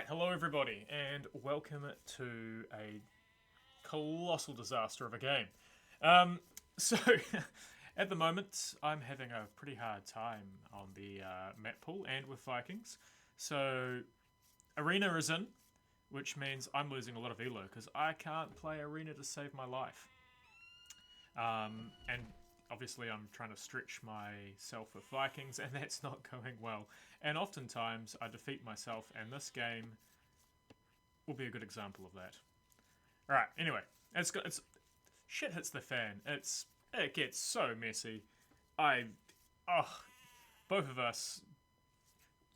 Alright, hello everybody, and welcome to a colossal disaster of a game. So, at the moment, I'm having a pretty hard time on the map pool and with Vikings. So, Arena is in, which means I'm losing a lot of elo, because I can't play Arena to save my life. And obviously I'm trying to stretch myself with Vikings, and that's not going well. And oftentimes I defeat myself, and this game will be a good example of that. Alright, anyway, it's shit hits the fan. It gets so messy. Both of us,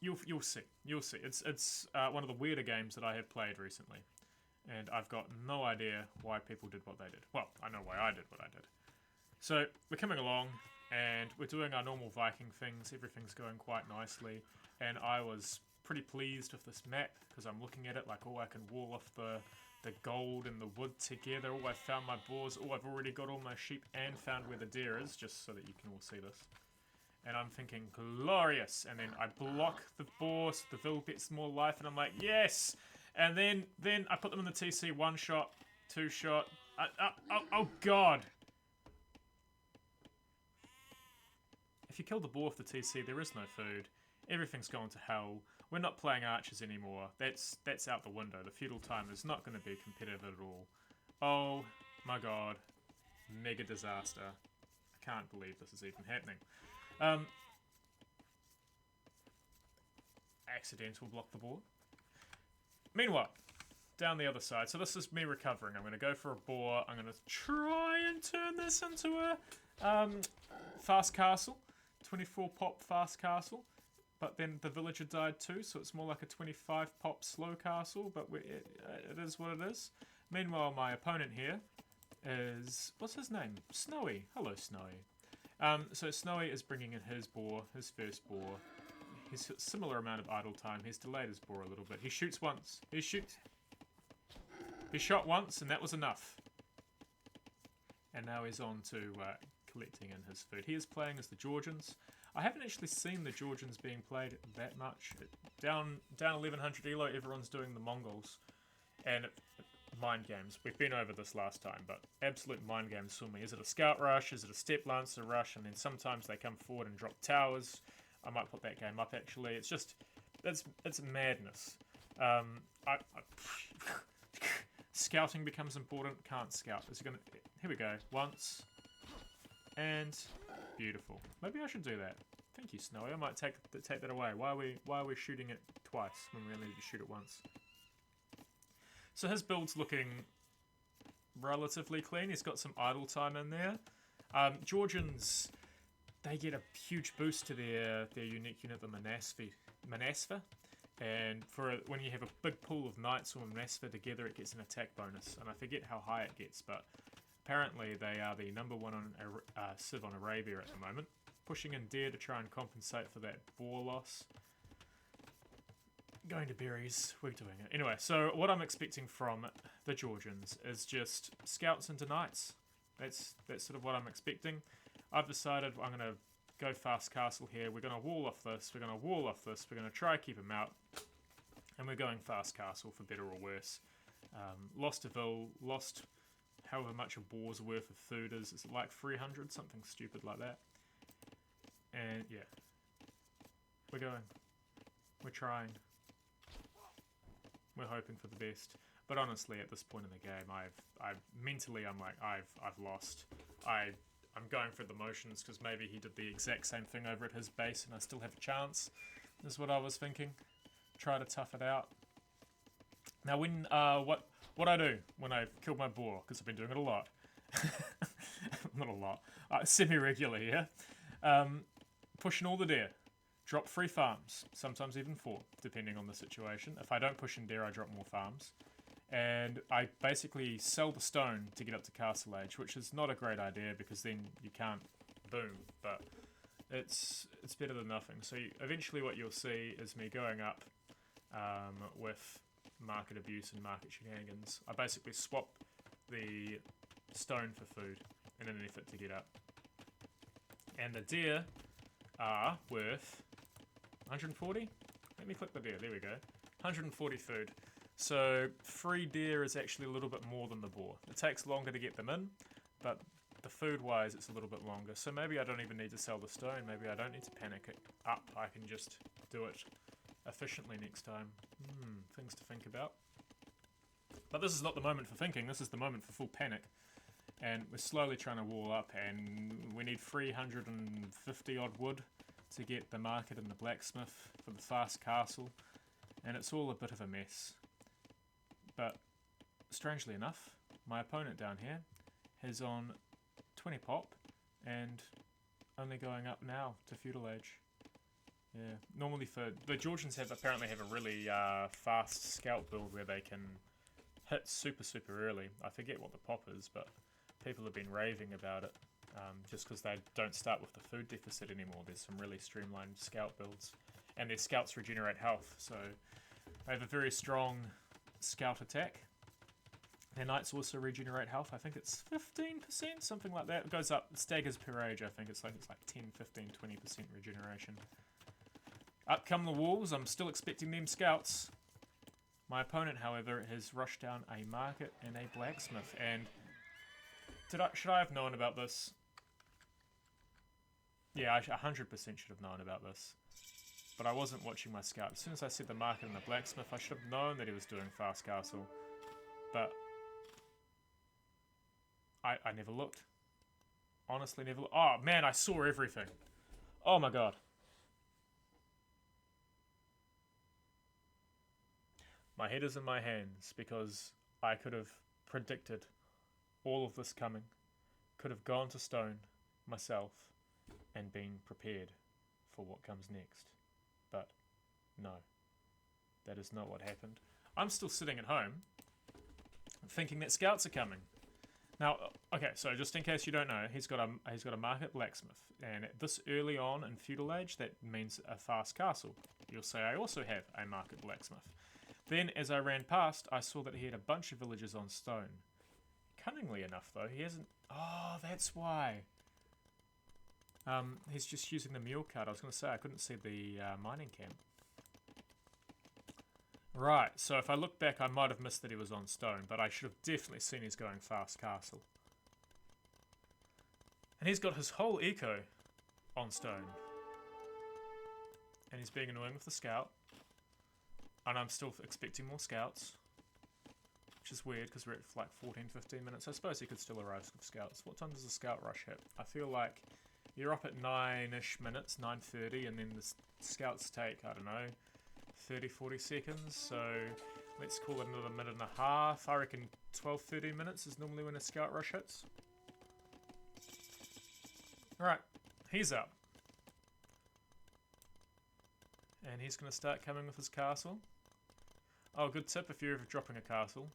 you'll see. It's one of the weirder games that I have played recently, and I've got no idea why people did what they did. Well, I know why I did what I did. So, we're coming along, and we're doing our normal Viking things. Everything's going quite nicely, and I was pretty pleased with this map, because I'm looking at it like, oh, I can wall off the gold and the wood together. Oh, I found my boars. Oh, I've already got all my sheep and found where the deer is, just so that you can all see this. And I'm thinking, glorious! And then I block the boar so the vill gets more life, and I'm like, yes! And then I put them in the TC, one shot, two shot. Oh, God! If you kill the boar with the TC, there is no food. Everything's gone to hell. We're not playing archers anymore. That's out the window. The feudal time is not going to be competitive at all. Oh my god. Mega disaster. I can't believe this is even happening. Accidental block the boar. Meanwhile, down the other side. So this is me recovering. I'm going to go for a boar. I'm going to try and turn this into a fast castle. 24 pop fast castle, but then the villager died too, so it's more like a 25 pop slow castle, but it is what it is. Meanwhile, my opponent here is, what's his name? Snowy. Hello, Snowy. So Snowy is bringing in his boar, his first boar. He's a similar amount of idle time. He's delayed his boar a little bit. He shoots once. He shot once, and that was enough. And now he's on to collecting in his food. He is playing as the Georgians. I haven't actually seen the Georgians being played that much. Down 1100 elo, everyone's doing the Mongols. And mind games. We've been over this last time, but absolute mind games for me. Is it a scout rush? Is it a step lancer rush? And then sometimes they come forward and drop towers. I might put that game up actually. It's just, it's madness. Scouting becomes important. Can't scout. Is it gonna? Here we go. Once. And beautiful. Maybe I should do that. Thank you, Snowy. I might take that away. Why are we shooting it twice when we only need to shoot it once? So his build's looking relatively clean. He's got some idle time in there. Georgians, they get a huge boost to their unique unit, the Manasva. And when you have a big pool of knights or Manasva together, it gets an attack bonus. And I forget how high it gets, but apparently they are the number one on Civ on Arabia at the moment. Pushing in deer to try and compensate for that boar loss. Going to berries, we're doing it. Anyway, so what I'm expecting from the Georgians is just scouts into knights. That's sort of what I'm expecting. I've decided I'm going to go fast castle here. We're going to wall off this. We're going to wall off this. We're going to try to keep them out. And we're going fast castle for better or worse. Lost a vill, lost however much a boar's worth of food is. Is it like 300? Something stupid like that. And yeah. We're going. We're trying. We're hoping for the best. But honestly, at this point in the game, I'm like, I've lost. I'm going through the motions because maybe he did the exact same thing over at his base and I still have a chance, is what I was thinking. Try to tough it out. Now when, what I do when I've killed my boar, because I've been doing it a lot. Not a lot. Semi-regular, yeah? Pushing all the deer. Drop 3 farms. Sometimes even 4, depending on the situation. If I don't push in deer, I drop more farms. And I basically sell the stone to get up to castle age, which is not a great idea because then you can't boom, but it's better than nothing. So eventually what you'll see is me going up with market abuse and market shenanigans. I basically swap the stone for food in an effort to get up. And the deer are worth 140? Let me click the deer. There we go. 140 food. So 3 deer is actually a little bit more than the boar. It takes longer to get them in, but the food-wise, it's a little bit longer. So maybe I don't even need to sell the stone. Maybe I don't need to panic it up. I can just do it efficiently next time. Things to think about. But this is not the moment for thinking. This is the moment for full panic. And we're slowly trying to wall up, and we need 350 odd wood to get the market and the blacksmith for the fast castle. And it's all a bit of a mess. But strangely enough, my opponent down here is on 20 pop and only going up now to feudal age. Yeah, normally for the Georgians apparently have a really fast scout build where they can hit super early. I forget what the pop is, but people have been raving about it just because they don't start with the food deficit anymore. There's some really streamlined scout builds, and their scouts regenerate health, so they have a very strong scout attack. Their knights also regenerate health. I think it's 15%, something like that. It goes up, staggers per age. I think it's like 10, 15, 20% regeneration. Up come the wolves. I'm still expecting them scouts. My opponent, however, has rushed down a market and a blacksmith. And should I have known about this? Yeah, I 100% should have known about this. But I wasn't watching my scout. As soon as I said the market and the blacksmith, I should have known that he was doing fast castle. But I never looked. Honestly, never looked. Oh, man, I saw everything. Oh, my God. My head is in my hands because I could have predicted all of this coming. Could have gone to stone myself and been prepared for what comes next. But no, that is not what happened. I'm still sitting at home thinking that scouts are coming. Now, okay, so just in case you don't know, he's got a market blacksmith, and this early on in feudal age, that means a fast castle. You'll say I also have a market blacksmith. Then, as I ran past, I saw that he had a bunch of villagers on stone. Cunningly enough, though, he hasn't... Oh, that's why. He's just using the mule cart. I was going to say, I couldn't see the mining camp. Right, so if I look back, I might have missed that he was on stone, but I should have definitely seen he's going fast castle. And he's got his whole eco on stone. And he's being annoying with the scout. And I'm still expecting more scouts. Which is weird, because we're at like 14, 15 minutes. I suppose he could still arrive with scouts. What time does the scout rush hit? I feel like you're up at 9-ish minutes, 9:30, and then the scouts take, I don't know, 30, 40 seconds. So let's call it another minute and a half. I reckon 12, 13 minutes is normally when a scout rush hits. Alright, he's up. And he's going to start coming with his castle. Oh, good tip if you're ever dropping a castle.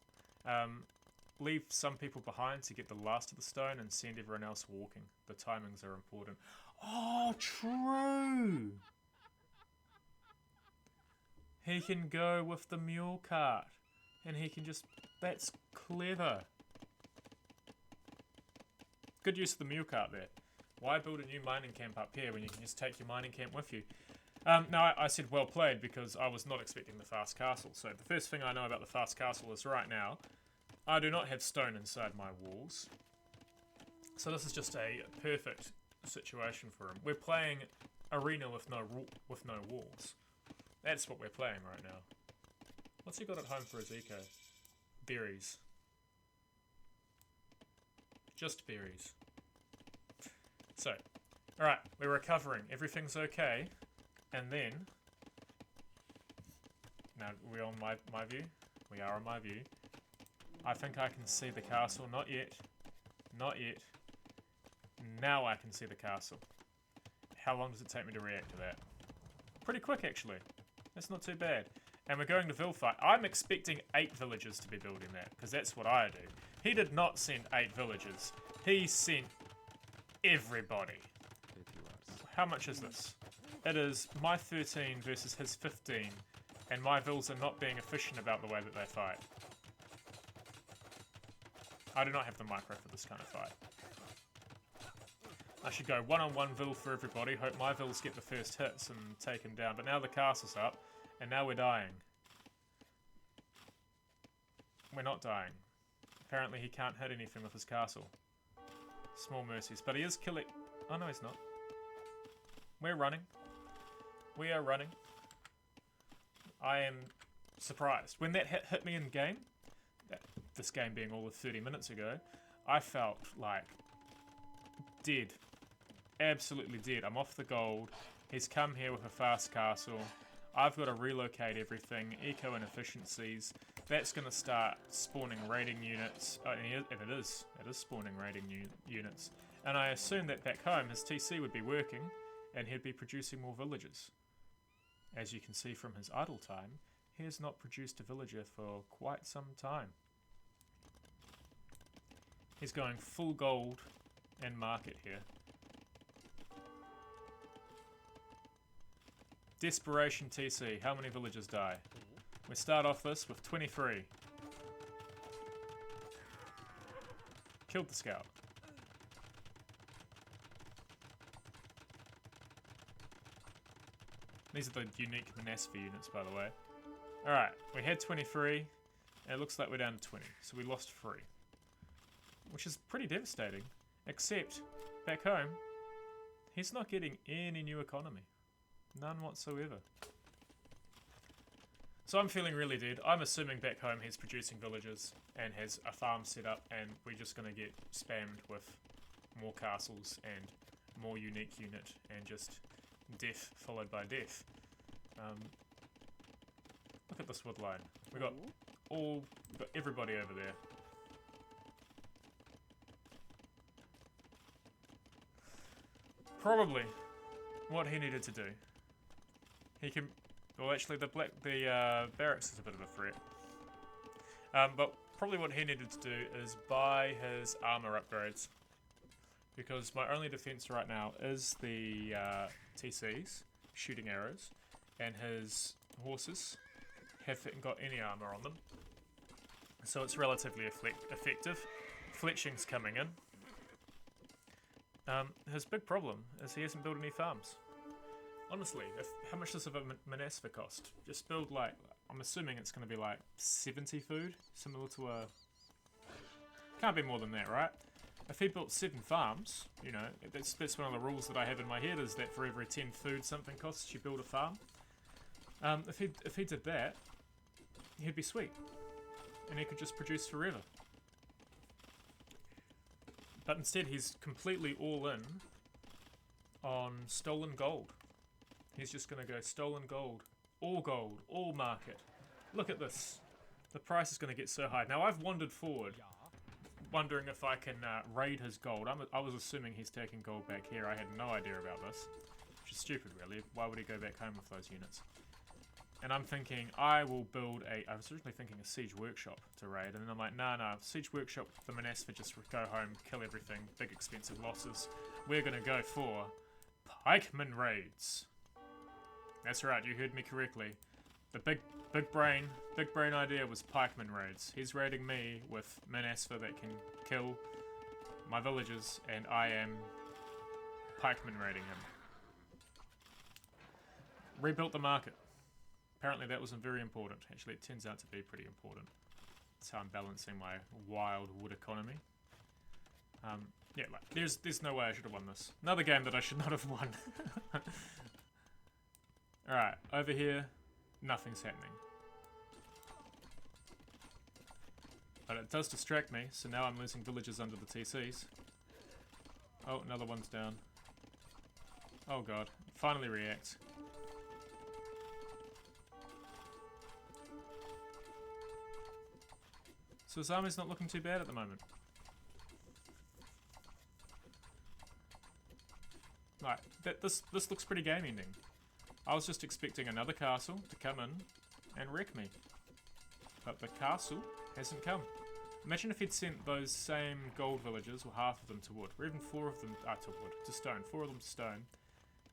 Leave some people behind to get the last of the stone and send everyone else walking. The timings are important. Oh, true! He can go with the mule cart. And he can just... That's clever. Good use of the mule cart there. Why build a new mining camp up here when you can just take your mining camp with you? No, I said well played because I was not expecting the fast castle. So the first thing I know about the fast castle is right now, I do not have stone inside my walls. So this is just a perfect situation for him. We're playing arena with no walls. That's what we're playing right now. What's he got at home for his eco? Berries. Just berries. So, alright, we're recovering. Everything's okay. And then, now are we on my view? We are on my view. I think I can see the castle. Not yet. Not yet. Now I can see the castle. How long does it take me to react to that? Pretty quick, actually. That's not too bad. And we're going to Vilfight. I'm expecting 8 villagers to be building that, because that's what I do. He did not send 8 villagers. He sent everybody. How much is this? It is my 13 versus his 15, and my vills are not being efficient about the way that they fight. I do not have the micro for this kind of fight. I should go one-on-one vill for everybody, hope my vills get the first hits and take him down. But now the castle's up, And now we're dying. We're not dying. Apparently he can't hit anything with his castle. Small mercies. But he is killing... Oh no, he's not. We're running. We are running. I am surprised. When that hit me in game, this game being all of 30 minutes ago, I felt like dead. Absolutely dead. I'm off the gold. He's come here with a fast castle. I've got to relocate everything. Eco inefficiencies. That's going to start spawning raiding units. And it is spawning raiding units. And I assume that back home his TC would be working and he'd be producing more villagers. As you can see from his idle time, he has not produced a villager for quite some time. He's going full gold and market here. Desperation TC. How many villagers die? We start off this with 23. Killed the scout. These are the unique Manasva units, by the way. Alright, we had 23, and it looks like we're down to 20, so we lost 3. Which is pretty devastating, except back home, he's not getting any new economy. None whatsoever. So I'm feeling really dead. I'm assuming back home he's producing villagers and has a farm set up, and we're just going to get spammed with more castles and more unique unit and just death followed by death. Look at this wood line. We've got everybody over there. Probably what he needed to do. He can... Well, actually, the barracks is a bit of a threat. But probably what he needed to do is buy his armor upgrades. Because my only defense right now is the TCs, shooting arrows, and his horses haven't got any armor on them. So it's relatively effective. Fletching's coming in. His big problem is he hasn't built any farms. Honestly, how much does a Manasva cost? Just build like, I'm assuming it's going to be like 70 food, similar to a... Can't be more than that, right? If he built 7 farms, you know, that's one of the rules that I have in my head, is that for every 10 food something costs, you build a farm. If he did that, he'd be sweet. And he could just produce forever. But instead he's completely all in on stolen gold. He's just going to go stolen gold, all market. Look at this. The price is going to get so high. Now I've wandered forward, wondering if I can raid his gold. I was assuming he's taking gold back here. I had no idea about this, which is stupid really. Why would he go back home with those units? And I'm thinking I will build I was originally thinking a siege workshop to raid, and then I'm like, nah, siege workshop, the Manasva just go home, kill everything, big expensive losses. We're going to go for pikeman raids. That's right, you heard me correctly. The big brain idea was pikeman raids. He's raiding me with Manasva that can kill my villagers, and I am pikeman raiding him. Rebuilt the market. Apparently that wasn't very important. Actually, it turns out to be pretty important. That's how I'm balancing my wild wood economy. Yeah, like, there's no way I should have won this. Another game that I should not have won. Alright, over here, nothing's happening. But it does distract me, so now I'm losing villagers under the TCs. Oh, another one's down. Oh god, finally react. So his army's not looking too bad at the moment. Right, this looks pretty game ending. I was just expecting another castle to come in and wreck me. But the castle hasn't come. Imagine if he'd sent those same gold villagers, or half of them to wood, or even 4 of them to stone, 4 of them to stone.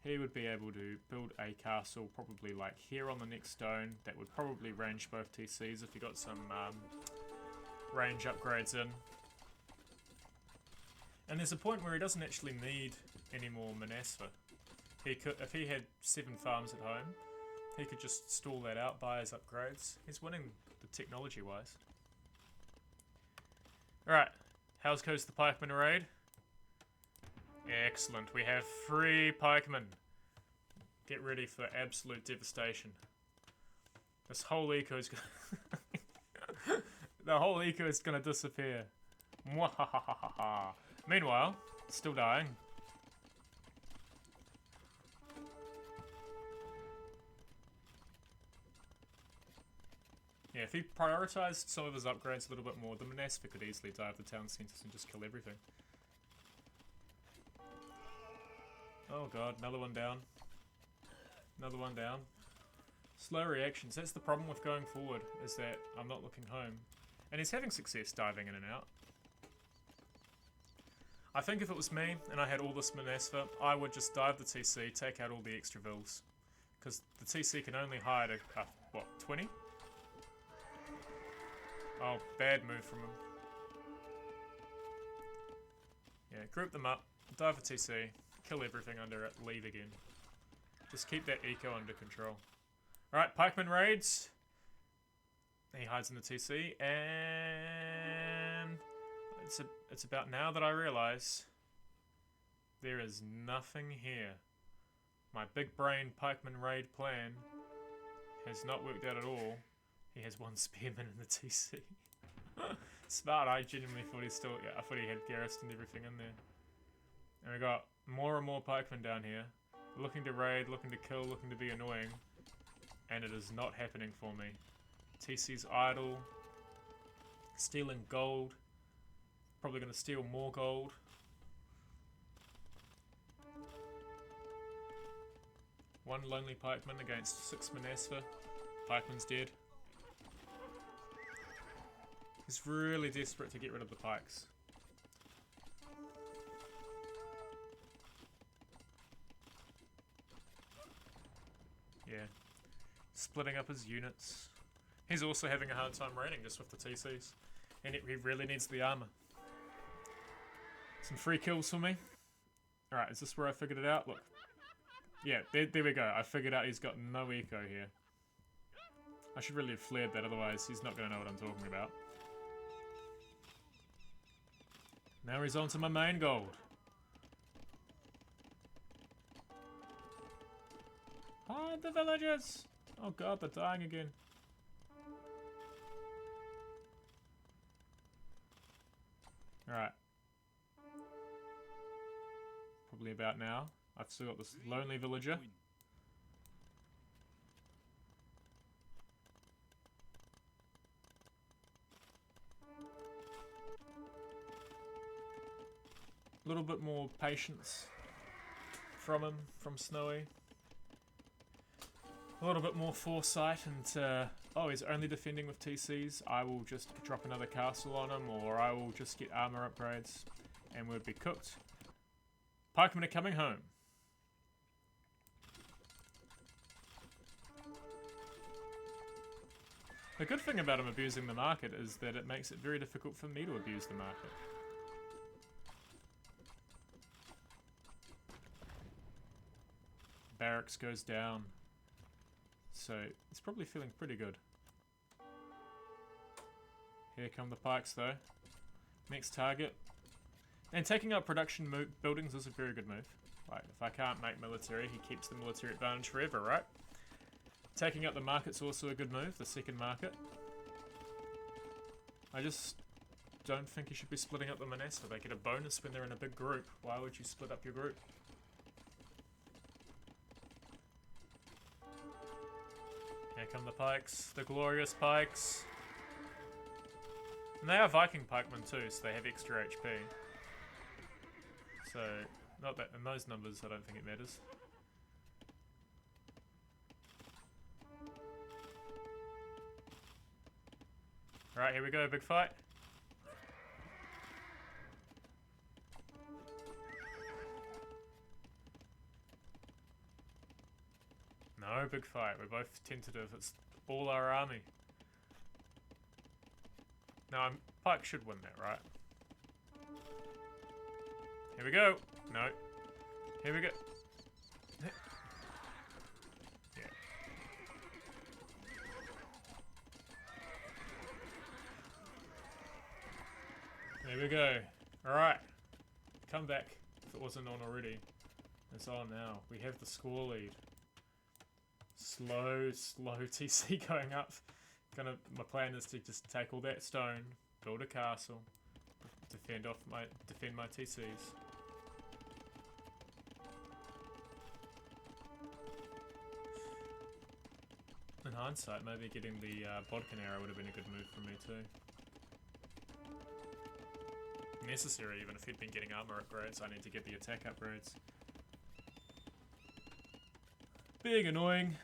He would be able to build a castle probably like here on the next stone that would probably range both TCs if he got some range upgrades in. And there's a point where he doesn't actually need any more Manasva. He could, if he had 7 farms at home, He could just stall that out, buy his upgrades. He's winning the technology-wise. Alright, how's goes the pikeman raid? Excellent, we have 3 pikemen. Get ready for absolute devastation. This whole eco is gonna the whole eco is gonna disappear. Mwahahaha. Meanwhile, still dying. Yeah, if he prioritised some of his upgrades a little bit more, the Monaspa could easily dive the town centres and just kill everything. Oh god, another one down. Another one down. Slow reactions. That's the problem with going forward, is that I'm not looking home. And he's having success diving in and out. I think if it was me, and I had all this Monaspa, I would just dive the TC, take out all the extra vills. Because the TC can only hide what, 20? Oh, bad move from him. Yeah, group them up, dive a TC, kill everything under it, leave again. Just keep that eco under control. Alright, pikeman raids. He hides in the TC, and it's about now that I realise there is nothing here. My big brain pikeman raid plan has not worked out at all. He has 1 spearman in the TC. Smart, I genuinely thought he still... Yeah, I thought he had garrisoned everything in there. And we got more and more pikemen down here. Looking to raid, looking to kill, looking to be annoying. And it is not happening for me. TC's idle. Stealing gold. Probably going to steal more gold. One lonely pikeman against 6 Monaspa. Pikeman's dead. He's really desperate to get rid of the pikes. Yeah. Splitting up his units. He's also having a hard time raiding just with the TCs. And he really needs the armor. Some free kills for me. Alright, is this where I figured it out? Look. Yeah, there we go. I figured out he's got no eco here. I should really have flared that, otherwise he's not going to know what I'm talking about. Now he's on to my main gold. Hide the villagers! Oh god, they're dying again. Alright. Probably about now. I've still got this lonely villager. A little bit more patience from him, from Snowy. A little bit more foresight and, oh, he's only defending with TCs. I will just drop another castle on him, or I will just get armor upgrades, and we'll be cooked. Pikemen are coming home. The good thing about him abusing the market is that it makes it very difficult for me to abuse the market. Barracks goes down. So, it's probably feeling pretty good. Here come the pikes though. Next target. And taking out production buildings is a very good move. Like, if I can't make military, he keeps the military advantage forever, right? Taking out the market's also a good move, the second market. I just don't think you should be splitting up the Monaspa. They get a bonus when they're in a big group. Why would you split up your group? Here come the pikes, the glorious pikes. And they are Viking pikemen too, so they have extra HP. So, not that in those numbers, I don't think it matters. Alright, here we go, big fight. No, big fight. We're both tentative. It's all our army. Now, Pike should win that, right? Here we go. No. Here we go. Yeah. Here we go. Alright. Come back if it wasn't on already. It's on now. We have the score lead. Slow TC going up. My plan is to just take all that stone, build a castle, defend my TCs. In hindsight, maybe getting the Bodkin arrow would have been a good move for me too. Necessary, even if he'd been getting armor upgrades, I need to get the attack upgrades. Big annoying.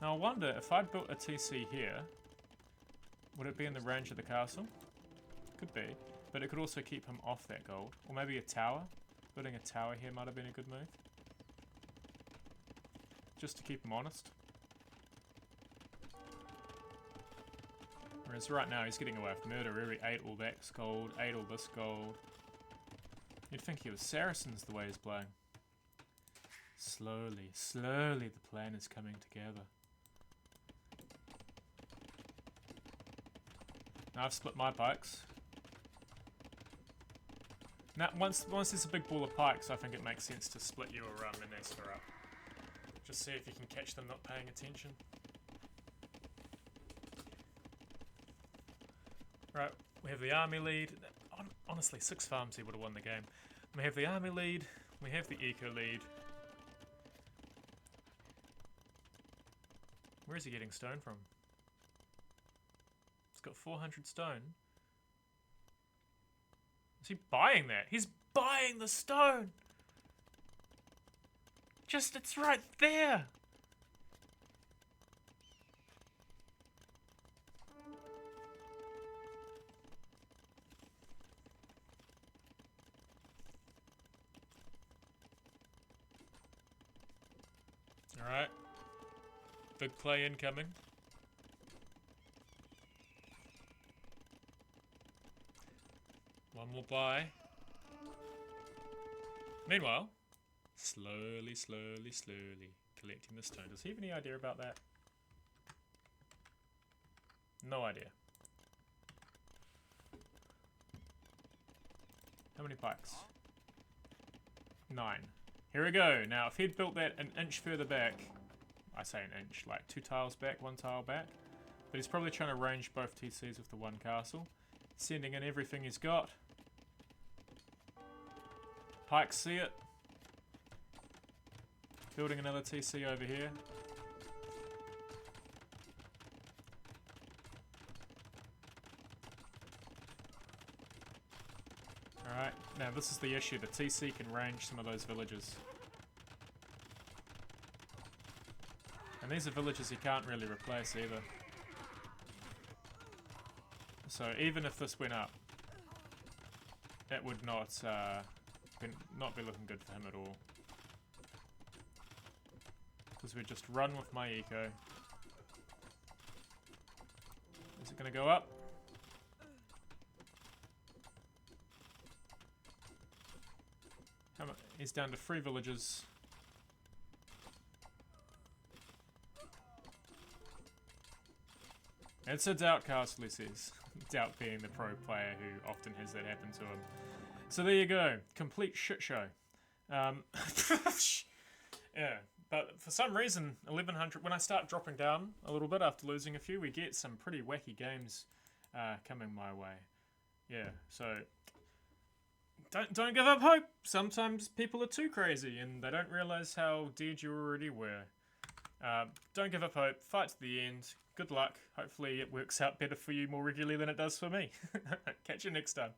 Now I wonder, if I built a TC here, would it be in the range of the castle? Could be, but it could also keep him off that gold. Or maybe a tower. Building a tower here might have been a good move. Just to keep him honest. Whereas right now he's getting away with murder. He ate all that gold, ate all this gold. You'd think he was Saracens the way he's playing. Slowly, slowly the plan is coming together. Now I've split my pikes. Now once there's a big ball of pikes, I think it makes sense to split your Menester up. Just see if you can catch them not paying attention. Right, we have the army lead. Honestly, 6 farms he would have won the game. We have the army lead, we have the eco lead. Where is he getting stone from? He's got 400 stone. Is he buying that? He's buying the stone! It's right there! Alright. Big play incoming. One more buy. Meanwhile, slowly collecting the stone. Does he have any idea about that? No idea. How many pikes? 9. Here we go. Now, if he'd built that an inch further back, I say an inch, like 2 tiles back, 1 tile back, but he's probably trying to range both TCs with the one castle, sending in everything he's got. Pikes see it. Building another TC over here. Alright, now this is the issue. The TC can range some of those villages. And these are villages he can't really replace either. So even if this went up, it would not be looking good for him at all. Because we just run with my eco. Is it going to go up? He's down to 3 villages. It's a doubt castle, he says. Doubt being the pro player who often has that happen to him. So there you go. Complete shit show. Yeah, but for some reason, 1100, when I start dropping down a little bit after losing a few, we get some pretty wacky games coming my way. Yeah, so don't give up hope. Sometimes people are too crazy and they don't realize how dead you already were. Don't give up hope. Fight to the end. Good luck. Hopefully it works out better for you more regularly than it does for me. Catch you next time.